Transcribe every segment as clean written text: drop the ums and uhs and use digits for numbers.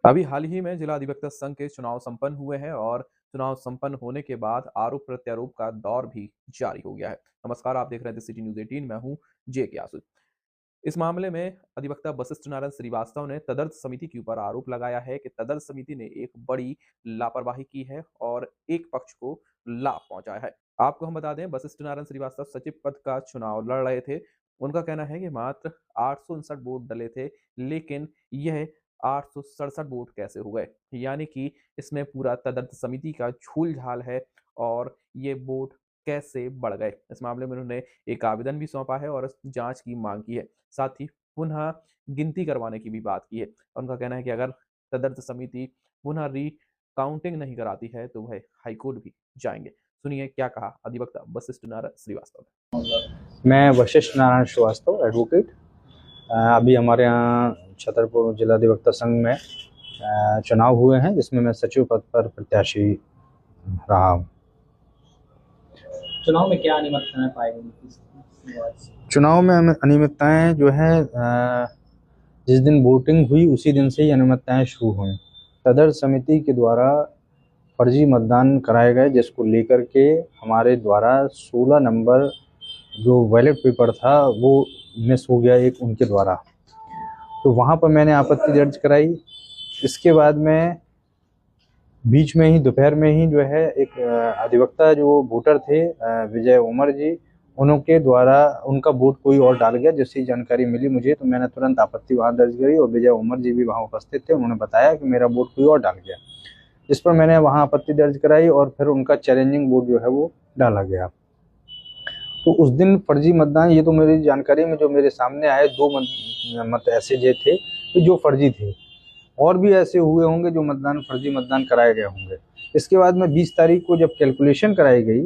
अभी हाल ही में जिला अधिवक्ता संघ के चुनाव संपन्न हुए हैं और चुनाव संपन्न होने के बाद आरोप प्रत्यारोप का दौर भी जारी हो गया है। नमस्कार, आप देख रहे हैं सिटी न्यूज 18। मैं हूं जे के आसुद। इस मामले में अधिवक्ता वशिष्ठ नारायण श्रीवास्तव ने तदर्थ समिति के ऊपर आरोप लगाया है कि तदर्थ समिति ने एक बड़ी लापरवाही की है और एक पक्ष को लाभ पहुंचाया है। आपको हम बता दें, वशिष्ठ नारायण श्रीवास्तव सचिव पद का चुनाव लड़ रहे थे। उनका कहना है कि मात्र 859 वोट डले थे, लेकिन यह 867 वोट कैसे हो गए, यानी कि इसमें पूरा तदर्थ समिति का झूल झाल है और ये वोट कैसे बढ़ गए। इस मामले में उन्होंने एक आवेदन भी सौंपा है और जांच की मांग की है। साथ ही पुनः गिनती करवाने की भी बात की है। उनका कहना है कि अगर तदर्थ समिति पुनः काउंटिंग नहीं कराती है तो वह हाईकोर्ट भी जाएंगे। सुनिए क्या कहा अधिवक्ता वशिष्ठ नारायण श्रीवास्तव ने। मैं वशिष्ठ नारायण श्रीवास्तव, एडवोकेट। अभी हमारे यहाँ छतरपुर जिला अधिवक्ता संघ में चुनाव हुए हैं, जिसमें मैं सचिव पद पर प्रत्याशी रहा हूँ। चुनाव में क्या अनियमितताएं पाई गई? चुनाव में अनियमितताएं जो है, जिस दिन वोटिंग हुई उसी दिन से ही अनियमितताएं शुरू हुई। तदर्थ समिति के द्वारा फर्जी मतदान कराए गए, जिसको लेकर के हमारे द्वारा 16 नंबर जो बैलेट पेपर था वो मिस हो गया एक उनके द्वारा। तो वहाँ पर मैंने आपत्ति दर्ज कराई। इसके बाद में बीच में ही दोपहर में ही जो है एक अधिवक्ता जो वोटर थे विजय उमर जी, उनके द्वारा उनका वोट कोई और डाल गया, जिसकी जानकारी मिली मुझे, तो मैंने तुरंत आपत्ति वहाँ दर्ज करी और विजय उमर जी भी वहाँ उपस्थित थे। उन्होंने बताया कि मेरा वोट कोई और डाल गया, इस पर मैंने वहाँ आपत्ति दर्ज कराई और फिर उनका चैलेंजिंग वोट जो है वो डाला गया। तो उस दिन फर्जी मतदान, ये तो मेरी जानकारी में जो मेरे सामने आए 2 मत ऐसे जे थे कि जो फर्जी थे, और भी ऐसे हुए होंगे जो मतदान फर्जी मतदान कराए गए होंगे। इसके बाद में 20 तारीख को जब कैलकुलेशन कराई गई,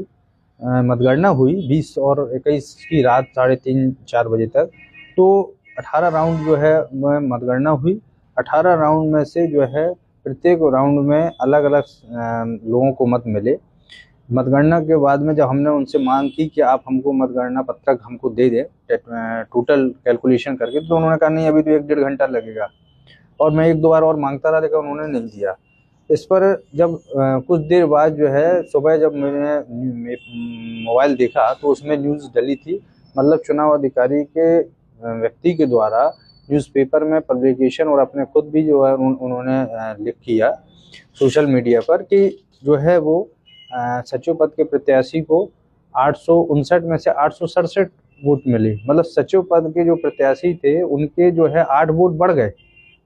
मतगणना हुई 20 और 21 की रात 3:30-4 बजे तक, तो 18 राउंड जो है मतगणना हुई। 18 राउंड में से जो है प्रत्येक राउंड में अलग अलग लोगों को मत मिले। मतगणना के बाद में जब हमने उनसे मांग की कि आप हमको मतगणना पत्रक हमको दे दें टोटल कैलकुलेशन करके, तो उन्होंने कहा नहीं, अभी तो 1-1.5 घंटा लगेगा। और मैं 1-2 बार और मांगता रहा, लेकिन उन्होंने नहीं दिया। इस पर जब कुछ देर बाद जो है सुबह जब मैंने मोबाइल देखा तो उसमें न्यूज़ डली थी, मतलब चुनाव अधिकारी के व्यक्ति के द्वारा न्यूज़पेपर में पब्लिकेशन और अपने खुद भी जो है उन्होंने लिख किया सोशल मीडिया पर कि जो है वो सचिव पद के प्रत्याशी को 859 में से 867 वोट मिले। मतलब सचिव पद के जो प्रत्याशी थे उनके जो है 8 वोट बढ़ गए।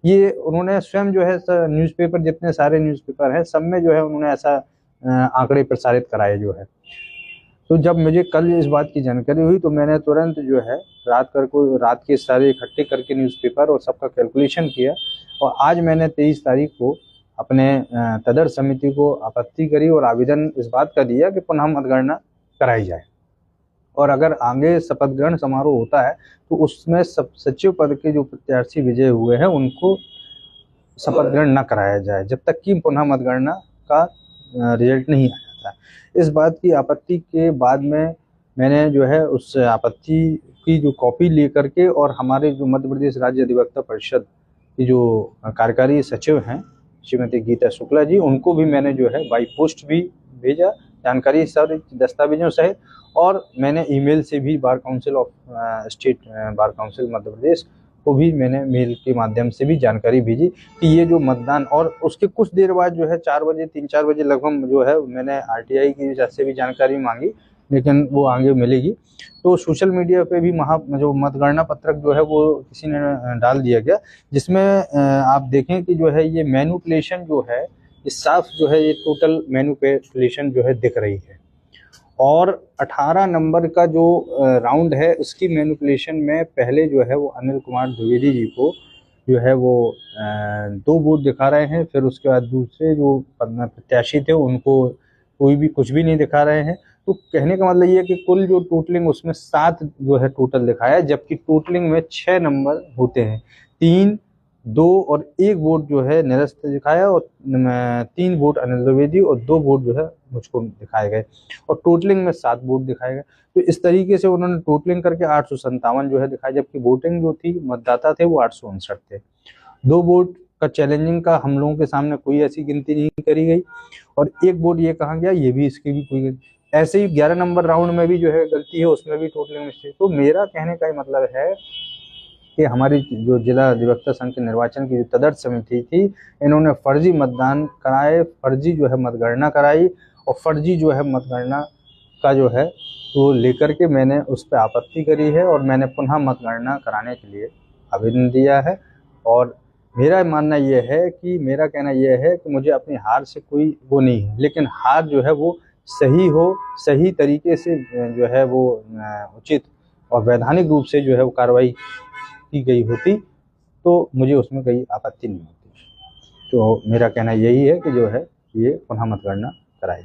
ये उन्होंने स्वयं जो है न्यूज़पेपर, जितने सारे न्यूज़पेपर हैं सब में जो है उन्होंने ऐसा आंकड़े प्रसारित कराए जो है। तो जब मुझे कल इस बात की जानकारी हुई तो मैंने तुरंत जो है रात के सारे इकट्ठे करके न्यूज़पेपर और सबका कैलकुलेशन किया, और आज मैंने 23 तारीख को अपने तदर्थ समिति को आपत्ति करी और आवेदन इस बात का दिया कि पुनः मतगणना कराई जाए, और अगर आगे शपथ ग्रहण समारोह होता है तो उसमें सचिव पद के जो प्रत्याशी विजय हुए हैं उनको शपथ ग्रहण न कराया जाए, जब तक कि पुनः मतगणना का रिजल्ट नहीं आ जाता। इस बात की आपत्ति के बाद में मैंने जो है उस आपत्ति की जो कॉपी लेकर के और हमारे जो मध्य प्रदेश राज्य अधिवक्ता परिषद की जो कार्यकारी सचिव हैं श्रीमती गीता शुक्ला जी, उनको भी मैंने जो है बाई पोस्ट भी भेजा, जानकारी सारे दस्तावेजों सहित, और मैंने ईमेल से भी bar council of state bar council Madhya Pradesh को भी मैंने मेल के माध्यम से भी जानकारी भेजी कि ये जो मतदान, और उसके कुछ देर बाद जो है 4 बजे 3-4 बजे लगभग जो है मैंने आरटीआई की से भी जानकारी मांगी, लेकिन वो आगे मिलेगी। तो सोशल मीडिया पे भी जो मतगणना पत्रक जो है वो किसी ने डाल दिया गया, जिसमें आप देखें कि जो है ये मैनिपुलेशन जो है, इस साफ जो है ये टोटल मैनिपुलेशन जो है दिख रही है। और 18 नंबर का जो राउंड है उसकी मैनिपुलेशन में पहले जो है वो अनिल कुमार द्विवेदी जी को जो है वो 2 वोट दिखा रहे हैं, फिर उसके बाद दूसरे जो प्रत्याशी थे उनको कोई भी कुछ भी नहीं दिखा रहे हैं। तो कहने का मतलब ये है कि कुल जो टोटलिंग उसमें 7 जो है टोटल दिखाया है, जबकि टोटलिंग में 6 नंबर होते हैं। 3, 2 और 1 वोट जो है निरस्त दिखाया, और 3 वोट अनिल द्विवेदी और 2 वोट जो है मुझको दिखाए गए, और टोटलिंग में 7 वोट दिखाए गए। तो इस तरीके से उन्होंने टोटलिंग करके 857 जो है दिखाया, जबकि वोटिंग जो थी मतदाता थे वो 859 थे। 2 वोट का चैलेंजिंग का हम लोगों के सामने कोई ऐसी गिनती नहीं करी गई, और एक वोट ये कहा गया, ये भी इसकी भी कोई, ऐसे ही 11 नंबर राउंड में भी जो है गलती है, उसमें भी टोटली मिस्टेक। तो मेरा कहने का मतलब है कि हमारी जो जिला अधिवक्ता संघ के निर्वाचन की जो तदर्थ समिति थी, इन्होंने फर्जी मतदान कराए, फर्जी जो है मतगणना कराई, और फर्जी जो है मतगणना का जो है वो लेकर के मैंने उस पर आपत्ति करी है, और मैंने पुनः मतगणना कराने के लिए आवेदन दिया है। और मेरा मानना ये है कि, मेरा कहना यह है कि मुझे अपनी हार से कोई वो नहीं है, लेकिन हार जो है वो सही हो, सही तरीके से जो है वो उचित और वैधानिक रूप से जो है वो कार्रवाई की गई होती तो मुझे उसमें कोई आपत्ति नहीं होती। तो मेरा कहना यही है कि जो है ये पुनः मतगणना कराई।